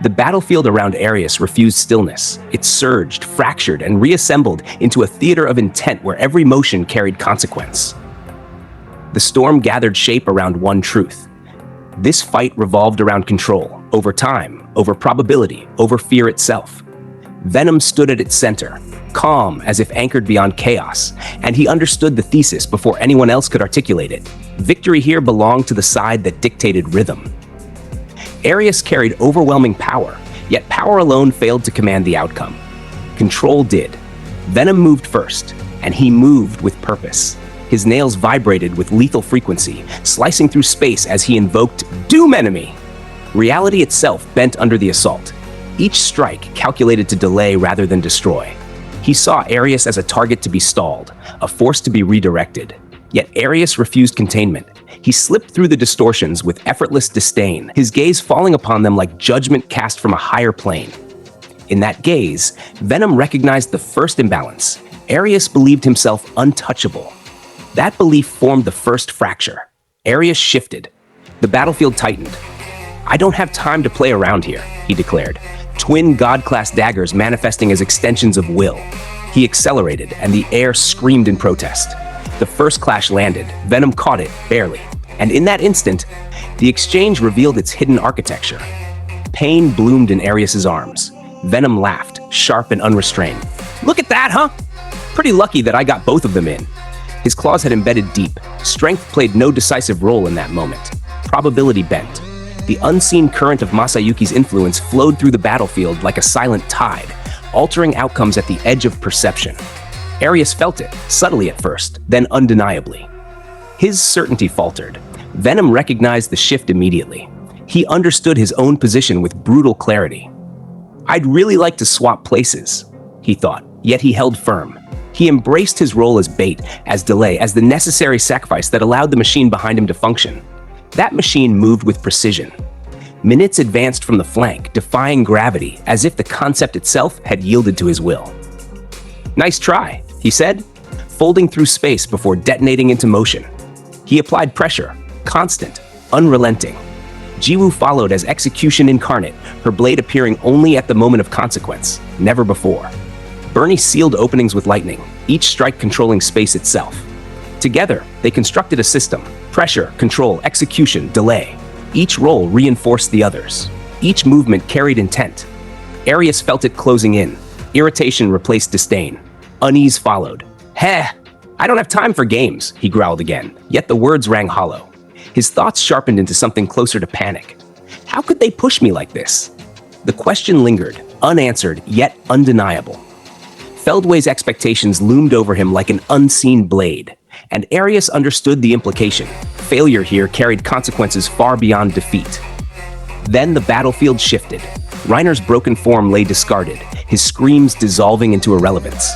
The battlefield around Arius refused stillness. It surged, fractured, and reassembled into a theater of intent where every motion carried consequence. The storm gathered shape around one truth. This fight revolved around control, over time, over probability, over fear itself. Venom stood at its center, calm as if anchored beyond chaos, and he understood the thesis before anyone else could articulate it. Victory here belonged to the side that dictated rhythm. Arius carried overwhelming power, yet power alone failed to command the outcome. Control did. Venom moved first, and he moved with purpose. His nails vibrated with lethal frequency, slicing through space as he invoked Doom Enemy. Reality itself bent under the assault, each strike calculated to delay rather than destroy. He saw Arius as a target to be stalled, a force to be redirected. Yet Arius refused containment. He slipped through the distortions with effortless disdain, his gaze falling upon them like judgment cast from a higher plane. In that gaze, Venom recognized the first imbalance. Arius believed himself untouchable. That belief formed the first fracture. Arius shifted. The battlefield tightened. "I don't have time to play around here," he declared, twin God-class daggers manifesting as extensions of will. He accelerated, and the air screamed in protest. The first clash landed. Venom caught it, barely. And in that instant, the exchange revealed its hidden architecture. Pain bloomed in Arius's arms. Venom laughed, sharp and unrestrained. "Look at that, huh? Pretty lucky that I got both of them in." His claws had embedded deep. Strength played no decisive role in that moment. Probability bent. The unseen current of Masayuki's influence flowed through the battlefield like a silent tide, altering outcomes at the edge of perception. Arius felt it, subtly at first, then undeniably. His certainty faltered. Venom recognized the shift immediately. He understood his own position with brutal clarity. "I'd really like to swap places," he thought, yet he held firm. He embraced his role as bait, as delay, as the necessary sacrifice that allowed the machine behind him to function. That machine moved with precision. Minutes advanced from the flank, defying gravity, as if the concept itself had yielded to his will. "Nice try," he said, folding through space before detonating into motion. He applied pressure, constant, unrelenting. Jiwoo followed as execution incarnate, her blade appearing only at the moment of consequence, never before. Bernie sealed openings with lightning, each strike controlling space itself. Together, they constructed a system: pressure, control, execution, delay. Each role reinforced the others. Each movement carried intent. Arius felt it closing in. Irritation replaced disdain. Unease followed. "Heh! I don't have time for games," he growled again, yet the words rang hollow. His thoughts sharpened into something closer to panic. How could they push me like this? The question lingered, unanswered, yet undeniable. Feldway's expectations loomed over him like an unseen blade, and Arius understood the implication. Failure here carried consequences far beyond defeat. Then the battlefield shifted. Reiner's broken form lay discarded, his screams dissolving into irrelevance.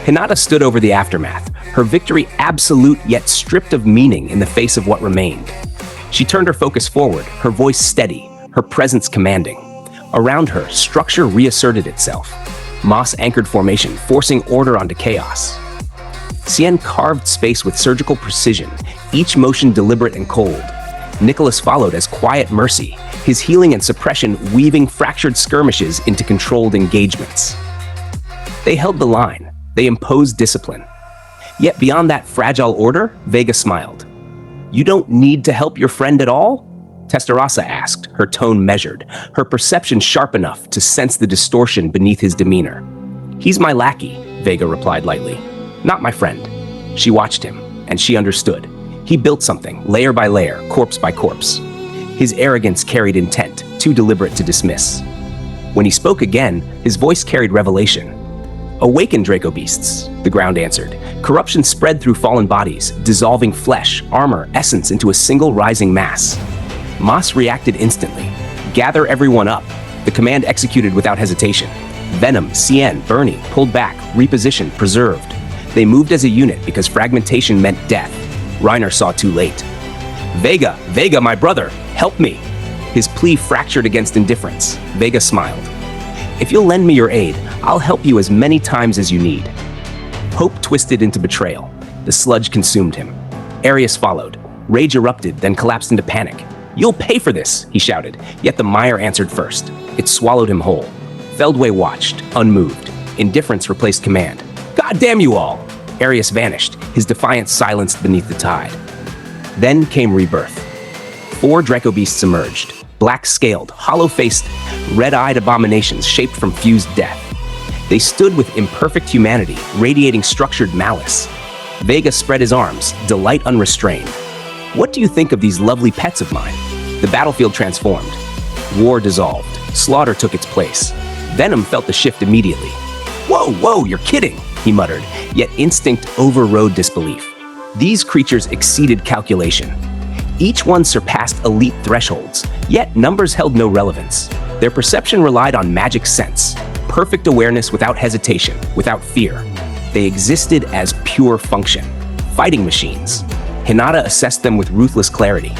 Hinata stood over the aftermath, her victory absolute yet stripped of meaning in the face of what remained. She turned her focus forward, her voice steady, her presence commanding. Around her, structure reasserted itself. Moss-anchored formation, forcing order onto chaos. Cien carved space with surgical precision, each motion deliberate and cold. Nicholas followed as quiet mercy, his healing and suppression weaving fractured skirmishes into controlled engagements. They held the line. They imposed discipline. Yet beyond that fragile order, Vega smiled. "You don't need to help your friend at all?" Tensura asked, her tone measured, her perception sharp enough to sense the distortion beneath his demeanor. "He's my lackey," Vega replied lightly. "Not my friend." She watched him, and she understood. He built something, layer by layer, corpse by corpse. His arrogance carried intent, too deliberate to dismiss. When he spoke again, his voice carried revelation. "Awaken, Dracobeasts," the ground answered. Corruption spread through fallen bodies, dissolving flesh, armor, essence into a single rising mass. Moss reacted instantly. "Gather everyone up." The command executed without hesitation. Venom, Cien, Bernie pulled back, repositioned, preserved. They moved as a unit because fragmentation meant death. Reiner saw too late. "Vega, Vega, my brother, help me." His plea fractured against indifference. Vega smiled. "If you'll lend me your aid, I'll help you as many times as you need." Hope twisted into betrayal. The sludge consumed him. Arius followed. Rage erupted, then collapsed into panic. "You'll pay for this," he shouted, yet the mire answered first. It swallowed him whole. Feldway watched, unmoved. Indifference replaced command. "God damn you all!" Arius vanished, his defiance silenced beneath the tide. Then came rebirth. 4 Dracobeasts emerged, black-scaled, hollow-faced, red-eyed abominations shaped from fused death. They stood with imperfect humanity, radiating structured malice. Vega spread his arms, delight unrestrained. "What do you think of these lovely pets of mine?" The battlefield transformed. War dissolved. Slaughter took its place. Venom felt the shift immediately. Whoa, you're kidding," he muttered, yet instinct overrode disbelief. These creatures exceeded calculation. Each one surpassed elite thresholds, yet numbers held no relevance. Their perception relied on magic sense, perfect awareness without hesitation, without fear. They existed as pure function, fighting machines. Hinata assessed them with ruthless clarity.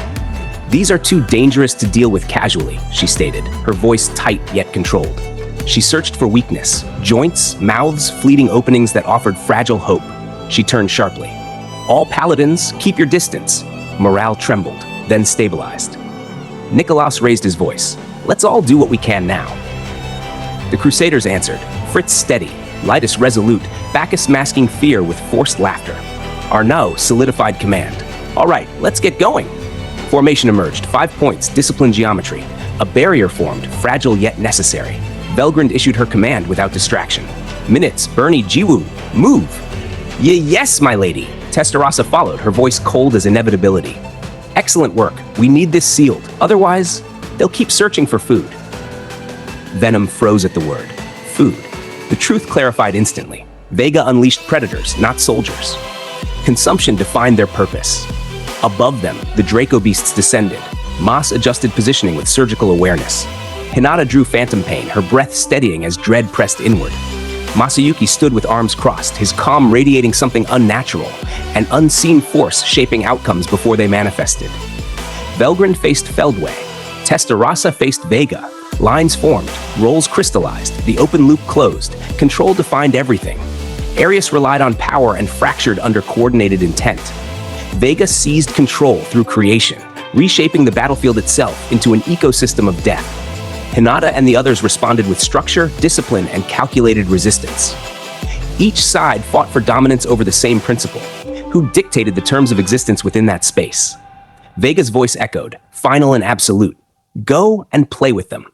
"These are too dangerous to deal with casually," she stated, her voice tight yet controlled. She searched for weakness, joints, mouths, fleeting openings that offered fragile hope. She turned sharply. "All paladins, keep your distance." Morale trembled, then stabilized. Nicholas raised his voice. "Let's all do what we can now." The Crusaders answered, Fritz steady, Lytus resolute, Bacchus masking fear with forced laughter. Arnaud solidified command. "All right, let's get going." Formation emerged, 5 points, discipline geometry. A barrier formed, fragile yet necessary. Velgrund issued her command without distraction. "Minutes, Bernie, Jiwu, move!" Yes, my lady." Tensura followed, her voice cold as inevitability. "Excellent work. We need this sealed. Otherwise, they'll keep searching for food." Venom froze at the word. Food. The truth clarified instantly. Vega unleashed predators, not soldiers. Consumption defined their purpose. Above them, the Dracobeasts descended. Mas adjusted positioning with surgical awareness. Hinata drew phantom pain, her breath steadying as dread pressed inward. Masayuki stood with arms crossed, his calm radiating something unnatural, an unseen force shaping outcomes before they manifested. Velgrund faced Feldway. Tensura faced Vega. Lines formed, roles crystallized, the open loop closed, control defined everything. Arius relied on power and fractured under coordinated intent. Vega seized control through creation, reshaping the battlefield itself into an ecosystem of death. Hinata and the others responded with structure, discipline, and calculated resistance. Each side fought for dominance over the same principle. Who dictated the terms of existence within that space? Vega's voice echoed, final and absolute. Go and play with them.